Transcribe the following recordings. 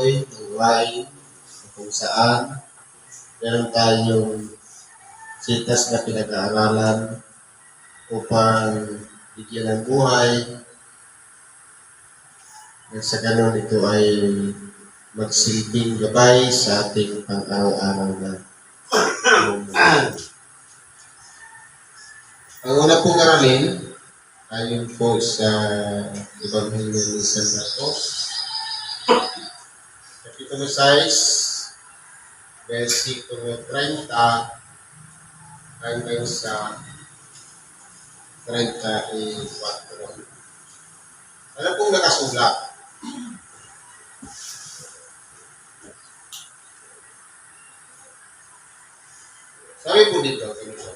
ng wine kung saan meron tayong sitas na pinag-aaralan upang bigyan ng buhay na sa ganun ito ay magsilbing gabay sa ating pang-araw-araw na buhay. Ang una pong aralin ayon po sa Ebanghelyo ni San Marcos, Kapitulo 6, versikulo 30 hanggang sa 34. Ano pong nakasulat? Sabi po dito, ganito.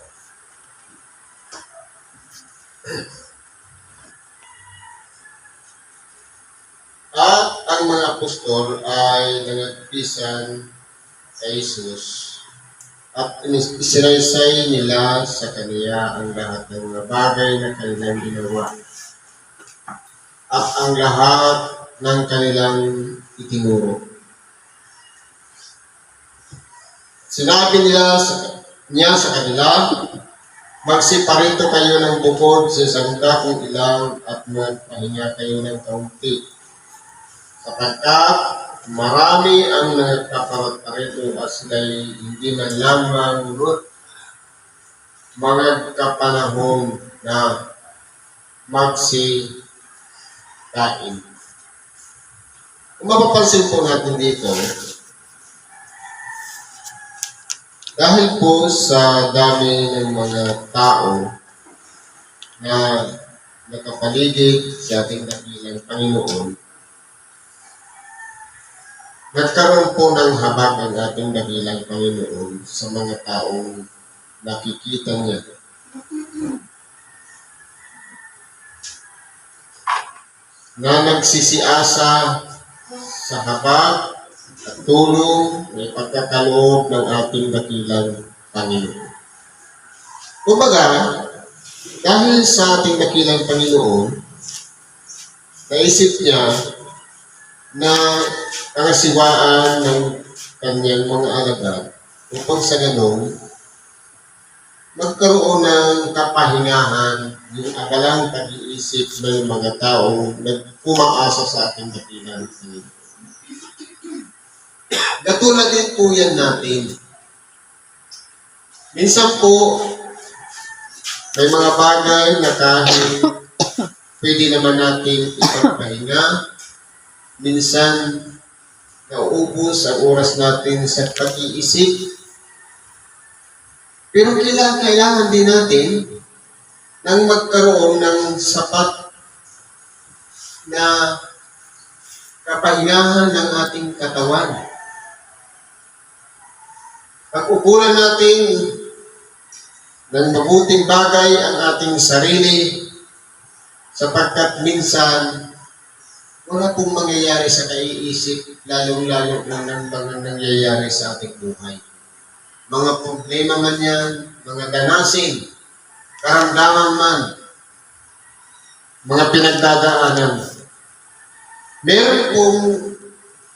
At ang mga apostol ay nagpisan kay Jesus at isinaysay nila sa kaniya ang lahat ng mga bagay na kanilang ginawa at ang lahat ng kanilang itinuro. Sinabi niya sa kanila, magsiparito kayo ng bukod sa isang dakong ilaw at magpahinga kayo ng kaunti. Sapagkat marami ang nagkaparito at sila'y hindi man lamang mga kapanahon na magsikain. Kung mapapansin po natin dito, dahil po sa dami ng mga tao na nakapaligid sa ating dakilang Panginoon, nagkaroon po ng habag ang ating dakilang Panginoon sa mga taong nakikita niya. Na nagsisiasa sa habag at tulong ng pagkakaloob ng ating dakilang Panginoon. Kumbaga, dahil sa ating dakilang Panginoon, naisip niya na pangasiwaan ng kanyang mga alagad upang sa ganun magkaroon ng kapahingahan yung agalang pag-iisip ng mga taong nagpumaasa sa ating dakilang Panginoon. Katulad din po yan natin. Minsan po, may mga bagay na kahit pwede naman natin ipagpahinga. Minsan, nauubos ang oras natin sa pag-iisip. Pero kailangan din natin nang magkaroon ng sapat na kapahingahan ng ating katawan. Pag-upulan natin ng mabuting bagay ang ating sarili sapagkat minsan wala pong mangyayari sa kaiisip, lalong-lalo na ng mga nangyayari sa ating buhay. Mga problema man yan, mga danasin, karamdaman man, mga pinagdadaanan. Meron pong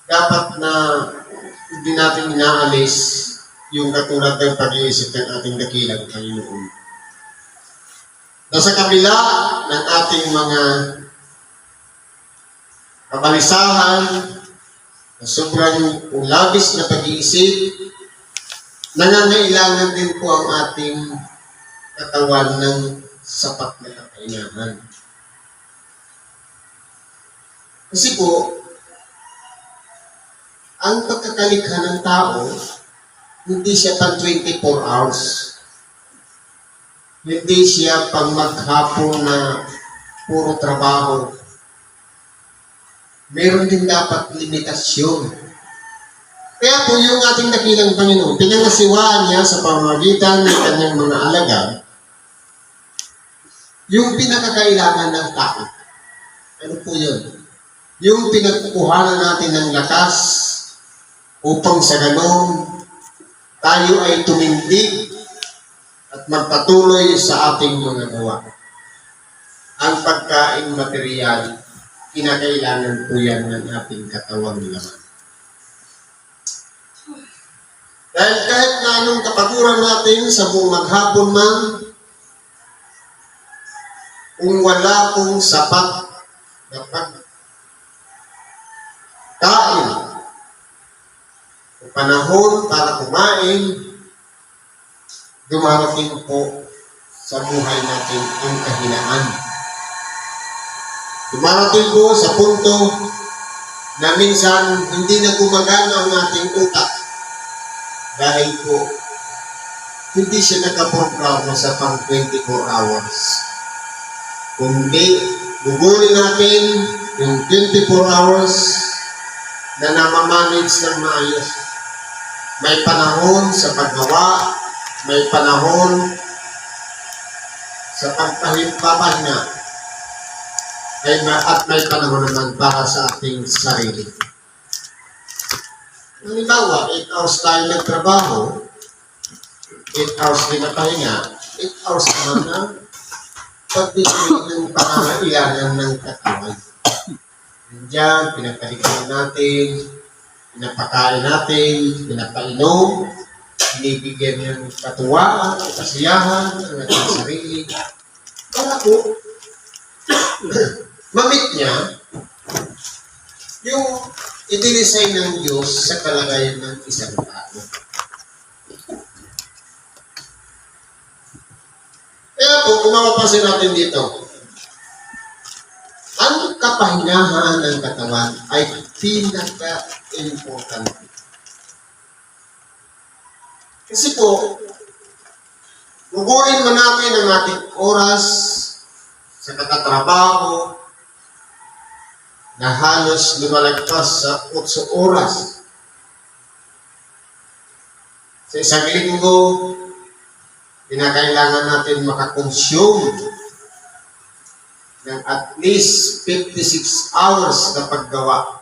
dapat na hindi natin inaalis yung katulad ng pag-iisip ng ating dakilang Panginoon. Nasa kabila ng ating mga kabalisahan, na sobrang labis na pag-iisip, nangangailangan din po ang ating katawan ng sapat na kapahingahan. Kasi po, ang pagkakalikha ng tao, hindi siya pang 24 hours. Hindi siya pang maghapon na puro trabaho. Meron din dapat limitasyon. Kaya po yung ating dakilang Panginoon, pinangasiwaan niya sa pamamagitan ng kanyang mga alagad, yung pinakakailangan ng tao. Ano po yun? Yung pinagkukuhanan natin ng lakas upang sa ganon, tayo ay tumindig at magpatuloy sa ating mga gawa. Ang pagkain material, kinakailangan po yan ng ating katawang laman. Dahil kahit na anong kapaguran natin sa buong maghapon man, kung wala pong sapat na pagkain o panahon para kumain, dumarating po sa buhay natin ang kahinaan. Dumarating po sa punto na minsan hindi na gumagana ang ating utak dahil po hindi siya nakaprograma sa pang 24 hours. Kundi gugunin natin yung 24 hours na namamanage ng maayos. May panahon sa paggawa, may panahon sa pagpapahinga, at may panahon naman para sa ating sarili. Halimbawa, 8 hours tayo nagtrabaho, 8 hours din na pahinga, 8 hours naman na pagbibigay ng pangangailangan ng katawan. Diyan, pinagkalikan natin, pinapakain natin, pinapainom, binibigyan ng katuwaan, kasiyahan, ang ating sarili. Para po, mamit niya yung itinisay ng Diyos sa kalagayan ng isang tao. Kaya po, kung mapapansin natin dito, ang kapahingahan ng katawan ay pinaka-importante. Kasi po, gugurin mo natin ang ating oras sa katatrabaho na halos lumalagpas sa 8 oras. Sa isang linggo, kinakailangan natin makakonsume ng at least 56 hours na paggawa.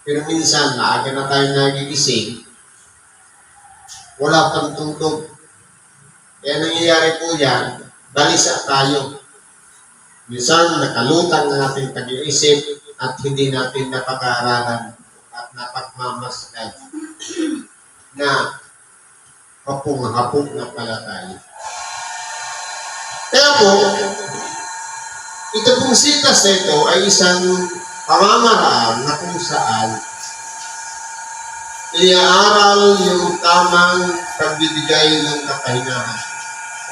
Pero minsan, maaga na tayo nagigising, wala pang tungtog. Kaya nangyayari po yan, balisa tayo. Minsan, nakalutang na ating pag-iisip at hindi natin napag-aaralan at napagmamasdan na hapong-hapong na pala tayo. Kaya po, ito pong sitas na ito ay isang pamamaraan na kung saan iaaral yung tamang pagbibigay ng kapahingahan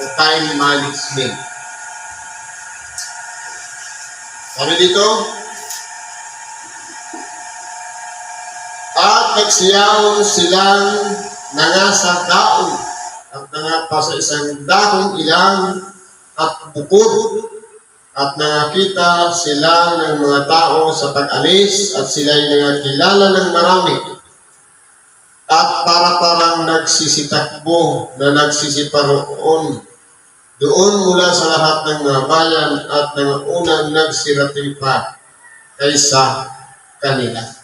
o time management. Sabi dito, at nagsiyaw silang nangasa daon at nangapa sa isang dahong ilang at bukod at nakakita sila ng mga tao sa pag-alis at sila'y nakakilala ng marami. At parang nagsisitakbo na nagsisiparoon doon mula sa lahat ng mga bayan at mga unang nagsirating pa kaysa kanila.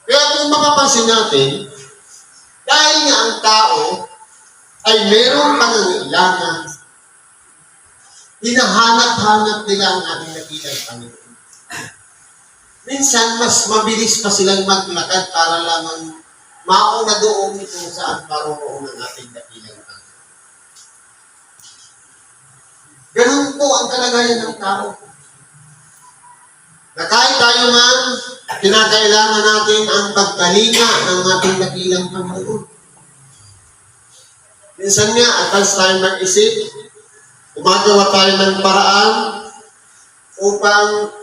Kaya kung mapapansin natin, dahil nga ang tao ay mayroong pangangailangan, hinahanap-hanap nila ang ating nakilang Panginoon. Minsan, mas mabilis pa silang maglakad para lamang mauna doon kung saan paroroon ang ating dakilang Panginoon. Ganun po ang kalagayan ng tao. Na kahit tayo man, kinakailangan natin ang pagkalinga ng ating dakilang Panginoon. Minsan nga, atas tayo mag-isip, gumagawa tayo ng paraan upang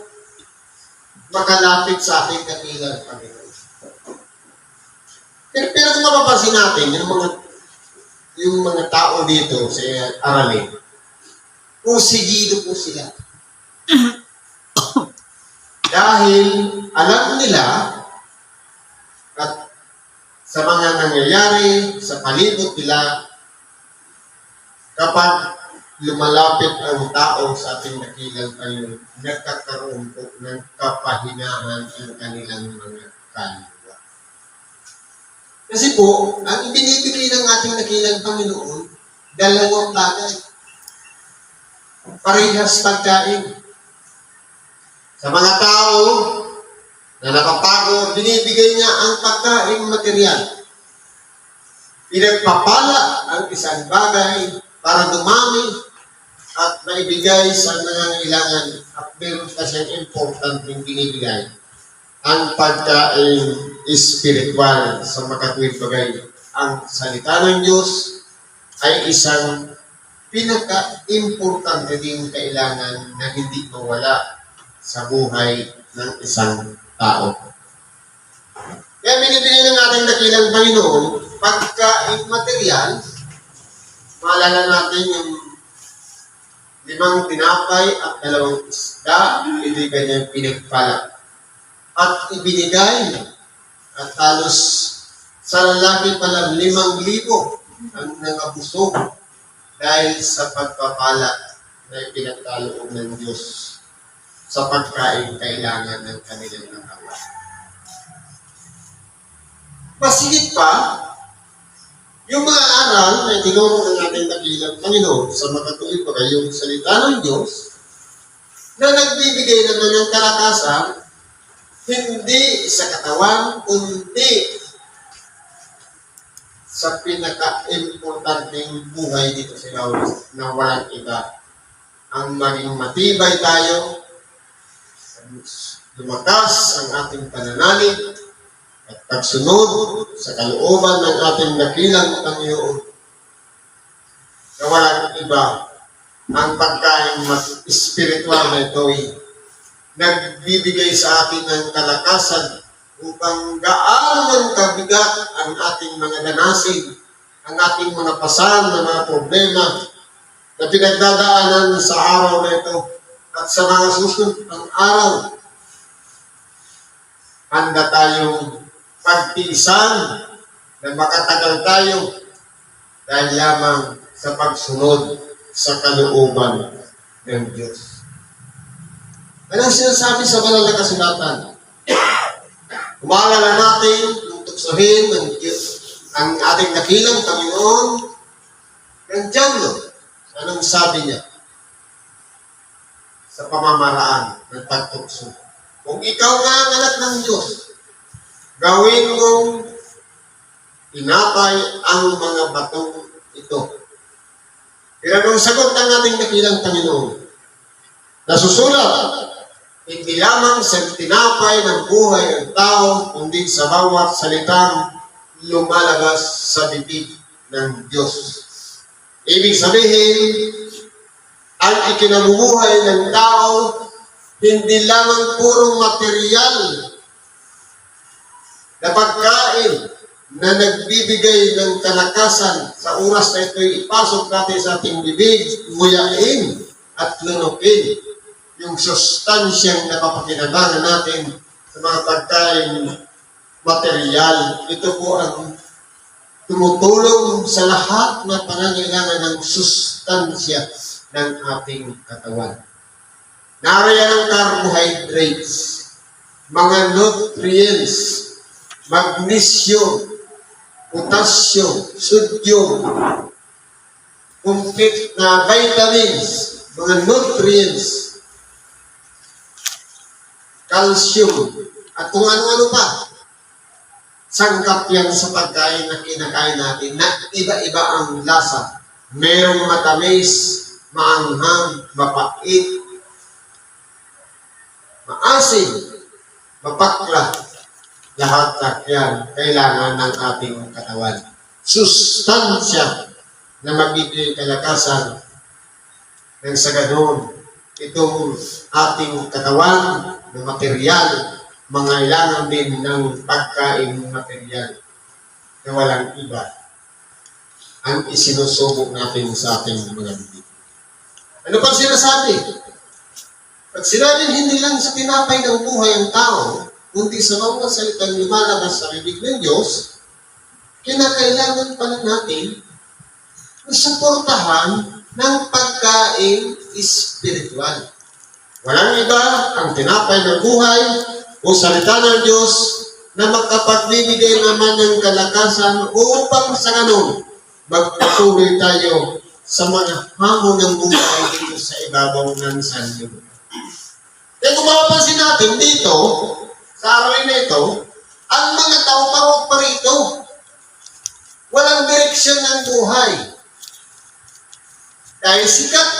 makalapit sa ating dakilang Panginoon. Pero kung mapapansin natin, yung mga tao dito sa aralin, pusigido po sila. Dahil alam nila at sa mga nangyayari sa palibot nila, kapag lumalapit ang tao sa ating dakilang Panginoon, nagkakaroon po ng kapahingahan ang kanilang mga kaluluwa. Kasi po, ang ibinibigay ng ating dakilang Panginoon, dalawang bagay. Parehas pagkain. Sa mga tao na napapagod, binibigay niya ang pagkain material. pinagpapala ang isang bagay para dumami at maibigay sa nangangailangan at meron pa siyang importanteng binibigay. Ang pagkain espiritual sa makatuwid bagay. Ang salita ng Diyos ay isang pinaka-importante din kailangan na hindi mawala sa buhay ng isang tao. Kaya binibigay ng ating dakilang Panginoon, pagkain material, maalala natin yung 5 tinapay at 2 isda, ibigay niya pinagpala. At ibinigay, at halos sa lalaki pala 5,000 ang nangabusog dahil sa pagpapala na ipinagkaloob ng Diyos sa pagkain kailangan ng kanilang nakawa. Masigit pa, yung mga aral na tinuro ng ating dakilang Panginoon sa makatuwid pa kayong salita ng Diyos na nagbibigay naman ng kalakasan hindi sa katawan, kundi sa pinaka-importanteng buhay dito sa Lauris na walang iba. Ang maging matibay tayo, lumakas ang ating pananalig, at pagsunod sa kalooban ng ating dakilang Panginoon na walang iba, ang pagkain mas espiritual na ito'y nagbibigay sa atin ng kalakasan upang gaano kabigat ang ating mga danasin, ang ating mga pasan na mga problema na pinagdadaanan sa araw na ito at sa mga susunod ng araw. Handa tayong pagtiisan na makatagal tayo dahil lamang sa pagsunod sa kalooban ng Diyos. Anong sinasabi sa banal na kasulatan? Umaalala natin yung tuksohin ng Diyos, ang ating dakilang Panginoon, ng Diablo. Anong sabi niya? Sa pamamaraan ng pagtukso. Kung ikaw nga ang anak ng Diyos, gawin mong tinapay ang mga batong ito. Pero ang sagot ng ating dakilang Panginoon, nasusulat, hindi lamang sa tinapay ng buhay ng tao, kundi sa bawat salitang lumalabas sa bibig ng Diyos. Ibig sabihin, ang ikinabubuhay ng tao, hindi lamang purong material na pagkain na nagbibigay ng kalakasan sa oras na ito'y ipasok natin sa ating bibig, nguyain at lunukin yung sustansyang napapakinabangan natin sa mga pagkain material. Ito po ang tumutulong sa lahat na pangangailangan ng sustansya ng ating katawan. Nariyan ang carbohydrates, mga nutrients, magnesium, potassium, sodium, complete na vitamins, mga nutrients, calcium, at kung ano-ano pa. Sangkap yan sa pagkain na kinakain natin na iba-iba ang lasa. Merong matamis, maanghang, mapait, maasim, mapakla. Lahat yan kailangan ng ating katawan. Sustansya na magbibigay kalakasan ng sa ganon itong ating katawan na material, mangailangan din ng pagkain material na walang iba ang isinusubok natin sa ating mga bibig. Ano pang sinasabi? Pag sinabing hindi lang sa tinapay ng buhay ang tao, kundi sa mga salitang lumalabas sa bibig ng Diyos, kinakailangan pala natin na suportahan ng pagkain espiritual. Walang iba ang tinapay ng buhay o salita ng Diyos na makapagbibigay naman ng kalakasan upang sa ganun magpatuloy tayo sa mga hamon ng buhay dito sa ibabaw ng sanyo. Kaya kung mapapansin natin dito, sa araw na ito, ang mga tao parok pa rito. Walang kanilang buhay. Dahil sikat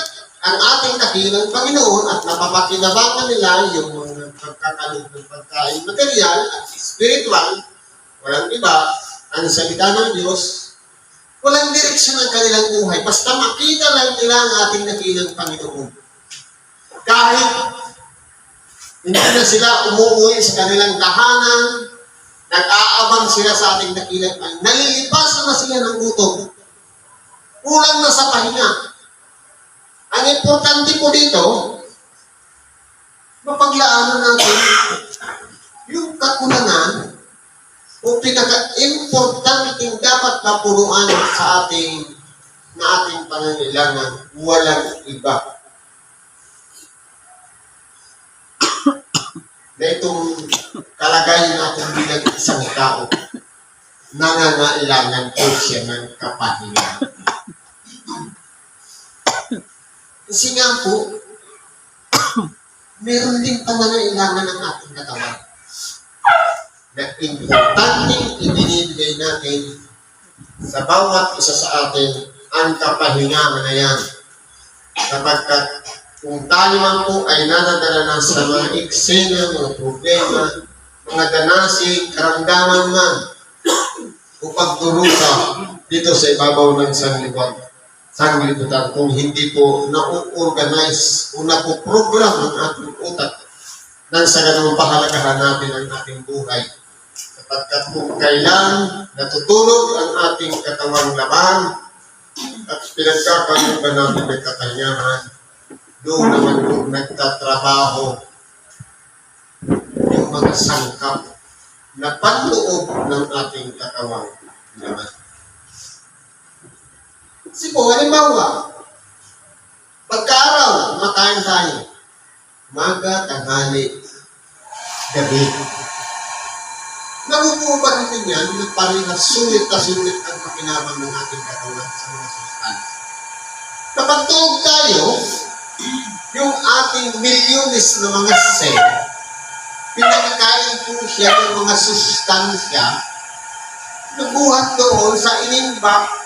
ang ating dakilang Panginoon at napapakinabangan nila yung mga pagkakalog ng pagkain material at spiritual, walang iba, ang salita ng Diyos, walang direksyon ang kanilang buhay. Basta makita lang nila ang ating dakilang Panginoon. Kahit hindi na sila umuwi sa kanilang tahanan, nag-aabang sila sa ating dakilang Panginoon, nalilipasan na sila ng gutom. Kulang na sa pahinga. Ang importante po dito, mapaglaanan natin yung kakulangan o pinaka-importanting dapat napunuan sa ating pangangailangan, walang iba. Na itong kalagayan natin bilang isang tao, nangangailangan po siya ng kapahinga. Kasi nga po, meron din pangangailangan ng ating katawan. Na importanteng ibinibigay natin sa bawat isa sa atin ang kapahinga na yan. Sapagkat kung tayo man po ay nadadala na sa mga eksena, mga problema, mga danasin, karamdaman man, o pagdurusa dito sa ibabaw ng sanlibutan, kung hindi po na-organize o na-program ang ating utak nang sa ganung pahalagahan natin ang ating buhay. Sapagkat kung kailan natutulog ang ating katawang laban at pinagkakaluban natin ng kakayahan, doon naman po nagtatrabaho yung mga sangkap na panloob ng ating katawang laban. Kasi po, halimbawa, pagka-araw, makain tayo. Maga, tanghali, gabi. Nabubuo ba natin yan na parehas sulit na sulit ang pakinabang ng ating katawan sa mga sustansya? Kapag tuog tayo, yung ating milyones na mga cell, pinakakain po siya ng mga sustansya na buhat doon sa inimbak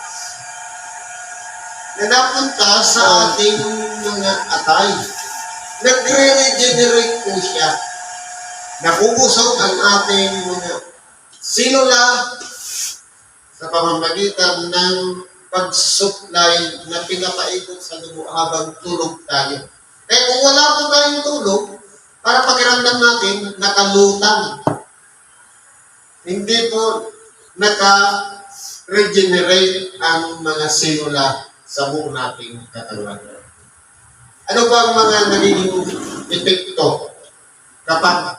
na napunta sa ating mga atay. Nagre-regenerate po siya. Nabubusog ang ating mga silula sa pamamagitan ng pag-supply na pinapaikot sa dugo habang tulog tayo. Kaya kung wala po tayong tulog, para pakiramdam natin, nakalutang. Hindi po naka-regenerate ang mga silula sa buong nating katawan. Ano ba ang mga nagiging epekto kapag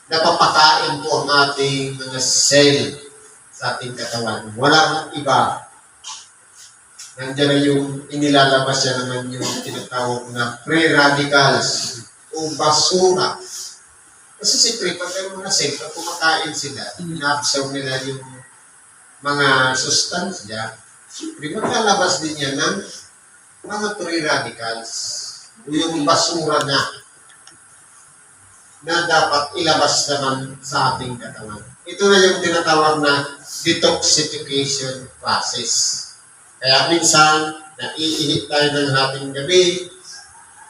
napapakain po ang ating mga cell sa ating katawan? Walang iba. Nandiyan na yung inilalabas siya naman yung tinatawag na free radicals o basura. Kasi siyempre, pag may mga cell, pag kumakain sila, ina-absorb nila yung mga sustansya, siyempre, maglalabas din yan ng mga free radicals o yung basura na dapat ilabas naman sa ating katawan. Ito na yung tinatawag na detoxification process. Kaya minsan, naiihip tayo ng ating gabi,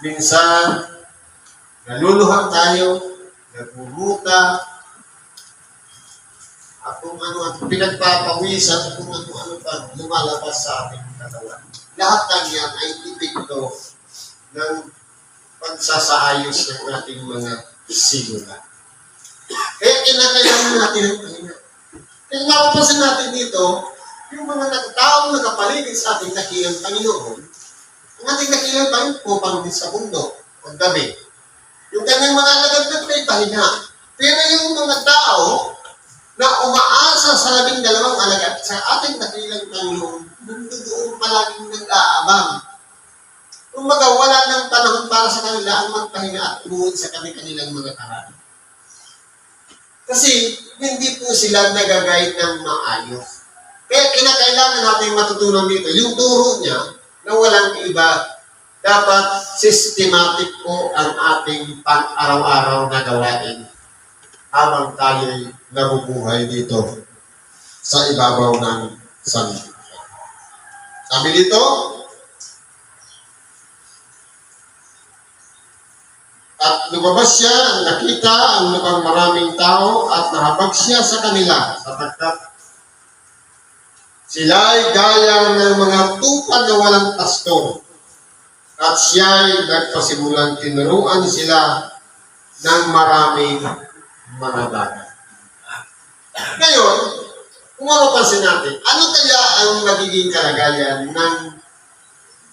minsan, naluluhan tayo, nagmumuta, at kung ano at pinagpapawisan, kung ano pa lumalabas sa ating katawan. Lahat ng yan ay epekto ng pagsasaayos ng ating mga silula. Kaya kinakailangan natin ang pahinga. Kaya mapapasin natin dito, yung mga taong nakapaligid sa ating dakilang Panginoon, ang ating dakilang Panginoon po pang sa mundo, ang gabi. Yung kanyang mga alagad may pahinga. Pero yung mga tao na umaasa sa 12 alagad sa ating dakilang Panginoon, nandoon palaging nag-aabang. Kung wala ng panahon para sa kanila ang magpahinga at umuwi sa kanilang mga tahanan. Kasi hindi po sila nagagayad ng maayos. Kaya kinakailangan natin matutunan dito, yung turo niya na walang iba, dapat systematic po ang ating pang-araw-araw na gawain habang tayo'y nabubuhay dito sa ibabaw ng sanlibutan. Sabi dito, at lumabas siya, nakita ang lubang maraming tao at nahabag siya sa kanila sapagkat sila ay gaya ng mga tupa na walang pastor at siya ay nagpasimulang tinuruan sila ng maraming mga bagay. Ngayon, kung mapapansin natin, ano kaya ang magiging kalagayan ng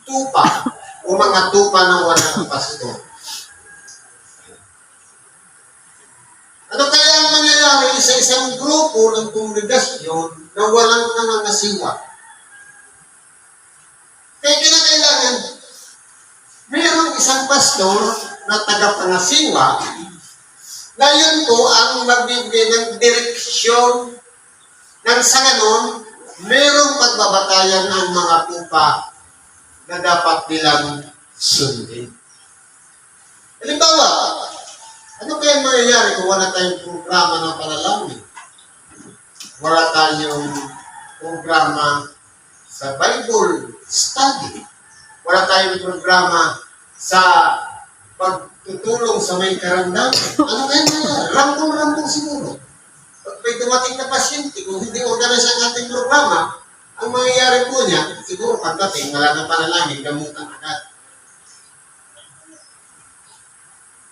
tupa o mga tupa ng walang pastor? Ano kaya ang mangyayari sa isang grupo ng kongregasyon na walang nangangasiwa? Kaya kinakailangan, mayroong isang pastor na tagapangasiwa na yun po ang magbibigay ng direksyon nang sa ganon, mayroong pagbabatayan ng mga tupa na dapat nilang sundin. Halimbawa, ano kaya mangyayari kung wala tayong programa ng panalangin? Wala tayong programa sa Bible study. Wala tayong programa sa pagtutulong sa may karamdaman. Ano kaya mangyayari? Rambong-rambong siguro. Pag may dumating na pasyente, kung hindi organize ang ating programa, ang mangyayari po niya, siguro pagdating, wala na panalangin, gamutan agad.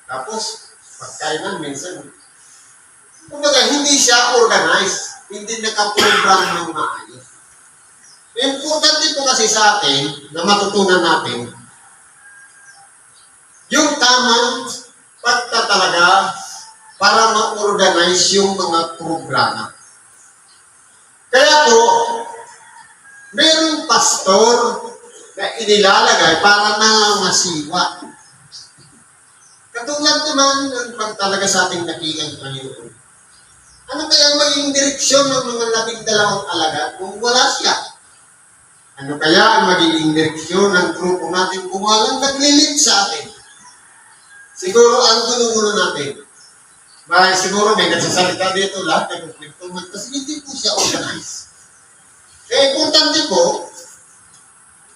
Tapos, pagkainan, minsan, kumbaga, hindi siya organized, hindi nakaprogram ng maayos. Importante po kasi sa atin, na matutunan natin, yung tamang pagtatalaga para ma-organize yung mga programa. Kaya po, mayroong pastor na inilalagay para nangangasiwa. Katulad naman ng pagtalaga sa ating dakilang Panginoon. Ano kaya ang maging direksyon ng mga 12 alagad kung wala siya? Ano kaya ang magiging direksyon ng grupo natin kung walang naglilid sa atin? Siguro ang gulo-gulo natin. Marahil siguro may nagsasalita dito lahat ng konfliktuhan kasi hindi po siya organized. Kaya importante po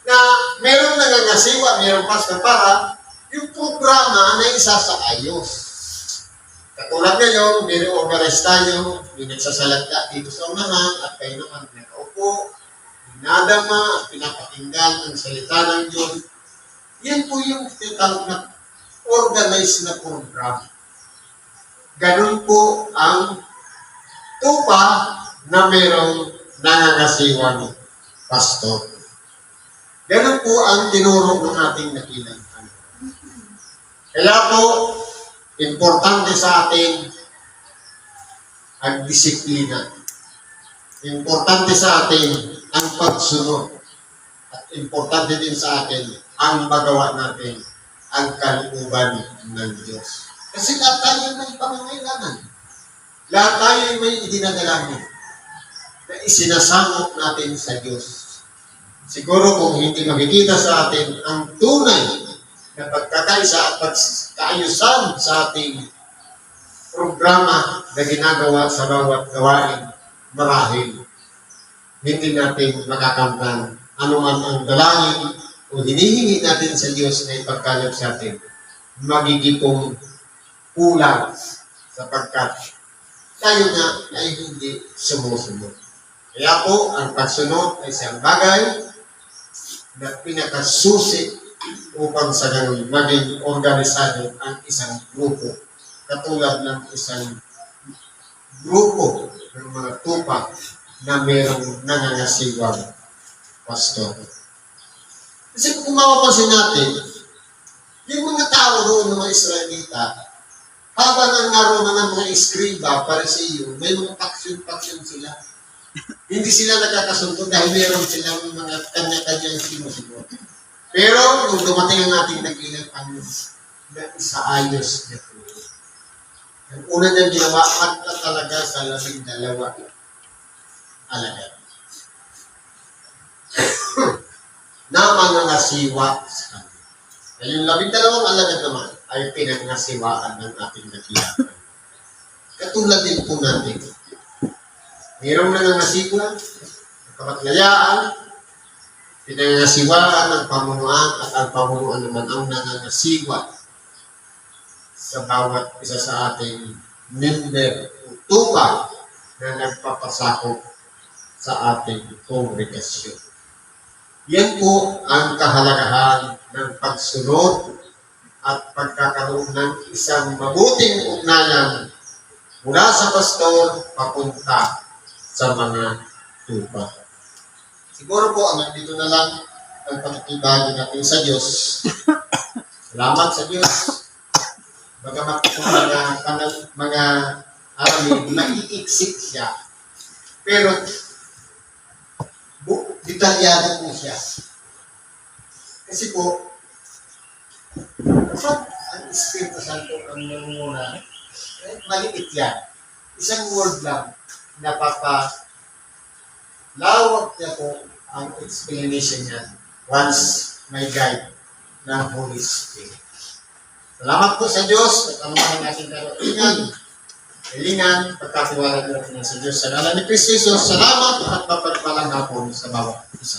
na mayroong nangangasiwa, mayroong pastor para yung programa na isa sa ayos. Katulad ngayon, may organize tayo, may nagsasalita dito sa unahan at kayo naman nakaupo, nadama at pinapakinggan ang salita ng Diyos. Yan po yung tinatawag na organized na program. Ganun po ang tupa na mayroong nangangasiwang pastor. Ganun po ang tinuro ng ating dakilang Panginoon. Kaya po, importante sa atin ang disiplina. Importante sa atin ang pagsunod. At importante din sa atin ang magawa natin ang kalooban ng Diyos. Kasi lahat tayo may pangangailangan. Lahat tayo may idinadalangin na isinasamot natin sa Diyos. Siguro kung hindi makikita sa atin ang tunay na pagkakaisa at pagkaayusan sa ating programa na ginagawa sa bawat gawain, marahil hindi natin makakamtan anuman ang dalangin o hinihingi natin sa Diyos na ipagkaloob sa atin, magigipong kulang sapagkat tayo na ay hindi sumusunod. Kaya po, ang pagsunod ay isang bagay na pinakasusi upang sa ganun maging organisado ang isang grupo. Katulad ng isang grupo ng mga tupa na mayroong nangangasiwang pastor. Kasi kung mapapansin natin, yung mga tao doon ng mga Israelita, habang ang naroon ng mga eskriba, Pariseo, may mga paksyon-paksyon sila. Hindi sila nakakasundo dahil meron silang mga kanya-kanyang sinusunod. Pero nung dumating ang ating dakilang Panginoon, na isaayos niya po. Ang una niyang ginawa, at talaga sa 12 alagad. Na mangangasiwa sa kanya. Yung 12 alagad naman ay pinangasiwaan ng ating dakilang Panginoon. Katulad din po natin. Mayroong nangangasiwa, kapatlayaan, Pinangasiwaan ng pamunuan at ang pamunuan naman ang nangangasiwa sa bawat isa sa ating member o tupa na nagpapasakop sa ating kongregasyon. Yan po ang kahalagahan ng pagsunod at pagkakaroon ng isang mabuting ugnayan mula sa pastor papunta sa mga tupa. Siguro po, nandito na lang ang pagkibagi natin sa Diyos. Salamat sa Diyos. Bagamat po mga aramid, maiiksik siya. Pero, detalyado po siya. Kasi po, kapag ang Espiritu Santo ang nangunguna, maliit yan. Isang word lang, lawak niya po ang explanation niya once may guide ng Holy Spirit. Salamat po sa Diyos at ang mga natin kailangan, pagkatiwala natin sa Diyos. Sa ngalan ni Kristo Jesus, salamat at papagpalang hapon sa bawat isa.